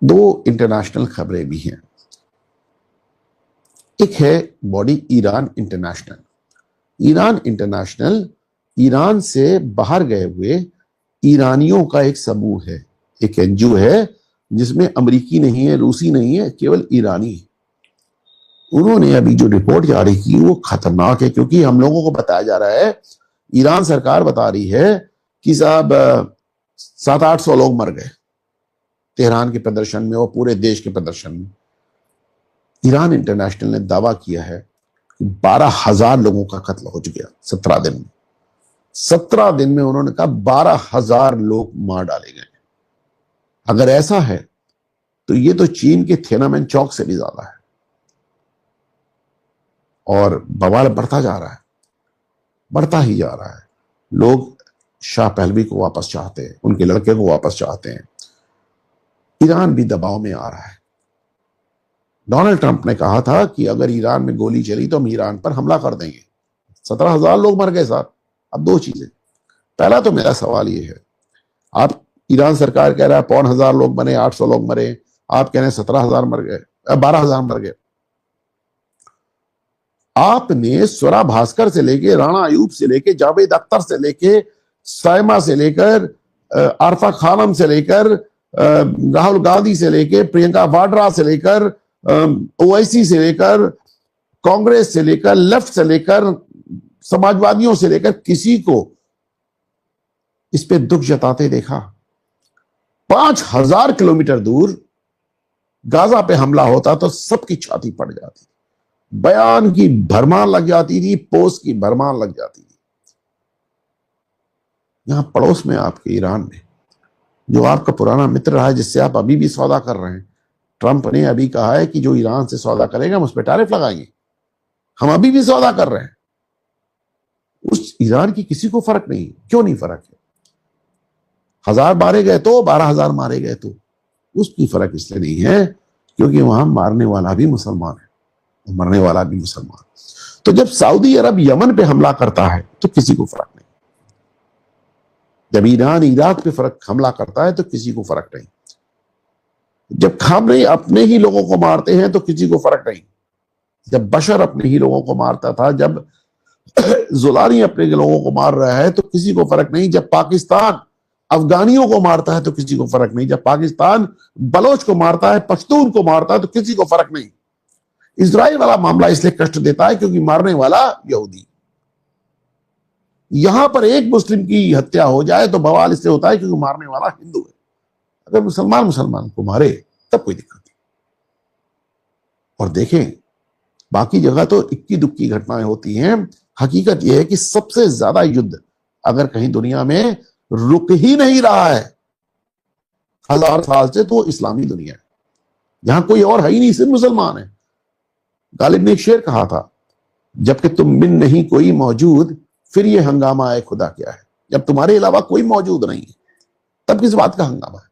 دو international خبریں بھی ہیں. ایک ہے body Iran international. Iran international Iran سے باہر گئے ہوئے ایرانیوں کا ایک سموہ ہے, ایک این جی او ہے جس میں امریکی نہیں ہے, روسی نہیں ہے, کیول ایرانی. انہوں نے ابھی جو رپورٹ جاری کی وہ خطرناک ہے, کیونکہ ہم لوگوں کو بتایا جا رہا ہے, ایران سرکار بتا رہی ہے کہ صاحب 700-800 لوگ مر گئے تہران کے پردرشن میں اور پورے دیش کے پردرشن میں. ایران انٹرنیشنل نے دعویٰ کیا ہے کہ 12,000 لوگوں کا قتل ہو چکا 17 دن میں. 17 دن میں انہوں نے کہا 12,000 لوگ مار ڈالے گئے. اگر ایسا ہے تو یہ تو چین کے تھینامن چوک سے بھی زیادہ ہے, اور بوال بڑھتا جا رہا ہے, بڑھتا ہی جا رہا ہے. لوگ شاہ پہلوی کو واپس چاہتے ہیں, ان کے لڑکے کو واپس چاہتے ہیں. ایران بھی دباؤ میں آ رہا ہے. ڈونلڈ ٹرمپ نے کہا تھا کہ اگر ایران میں گولی چلی تو ہم ایران پر حملہ کر دیں گے. 17,000 لوگ مر گئے صاحب. اب دو چیزیں. پہلا تو میرا سوال یہ ہے, آپ ایران سرکار کہہ رہا ہے 5,000 لوگ مرے, 800 لوگ مرے, آپ کہہ رہے ہیں 17,000 مر گئے, 12,000 مر گئے. آپ نے سورا بھاسکر سے لے کے, رانا ایوب سے لے کے, جاوید اختر سے لے کے, سائمہ سے لے کر, عارفہ خانم سے لے کر, راہل گاندھی سے لے کے, پرینکا واڈرا سے لے کر, اویسی سے لے کر, کانگریس سے لے کر, لیفٹ سے لے کر, سماجوادیوں سے لے کر, کسی کو اس پہ دکھ جتاتے دیکھا؟ 5,000 کلومیٹر دور غازہ پہ حملہ ہوتا تو سب کی چھاتی پڑ جاتی, بیان کی بھرمار لگ جاتی تھی, پوسٹ کی بھرمار لگ جاتی تھی. یہاں پڑوس میں آپ کے ایران میں, جو آپ کا پرانا متر رہا ہے, جس سے آپ ابھی بھی سودا کر رہے ہیں, ٹرمپ نے ابھی کہا ہے کہ جو ایران سے سودا کرے گا ہم اس پہ ٹیرف لگائیں گے. ہم ابھی بھی سودا کر رہے ہیں. اس ایران کی کسی کو فرق نہیں. کیوں نہیں فرق ہے؟ 1,000 مارے گئے تو 12,000 مارے گئے تو اس کی فرق اس لیے نہیں ہے کیونکہ وہاں مارنے والا بھی مسلمان ہے, مرنے والا بھی مسلمان. تو جب سعودی عرب یمن پہ حملہ کرتا ہے تو کسی کو فرق نہیں. جب ایران عراق پہ حملہ کرتا ہے تو کسی کو فرق نہیں. جب خامنئی اپنے ہی لوگوں کو مارتے ہیں تو کسی کو فرق نہیں. جب بشر اپنے ہی لوگوں کو مارتا تھا, جب زولانی اپنے لوگوں کو مار رہا ہے تو کسی کو فرق نہیں. جب پاکستان افغانیوں کو مارتا ہے تو کسی کو فرق نہیں. جب پاکستان بلوچ کو مارتا ہے, پشتون کو مارتا ہے تو کسی کو فرق نہیں. اسرائیل والا معاملہ اس لیے کشٹ دیتا ہے کیونکہ مارنے والا یہودی. یہاں پر ایک مسلم کی ہتیا ہو جائے تو بوال اس لیے ہوتا ہے کیونکہ مارنے والا ہندو ہے. اگر مسلمان کو مارے تب کوئی دقت نہیں. اور دیکھیں باقی جگہ تو اکی دکی گھٹنائیں ہوتی ہیں. حقیقت یہ ہے کہ سب سے زیادہ یدھ اگر کہیں دنیا میں رک ہی نہیں رہا ہے 1000 سال سے تو اسلامی دنیا ہے. یہاں کوئی اور ہے ہی نہیں, صرف مسلمان ہیں. غالب نے ایک شعر کہا تھا, جبکہ تم من نہیں کوئی موجود پھر یہ ہنگامہ ہے خدا کیا ہے. جب تمہارے علاوہ کوئی موجود نہیں تب کس بات کا ہنگامہ ہے؟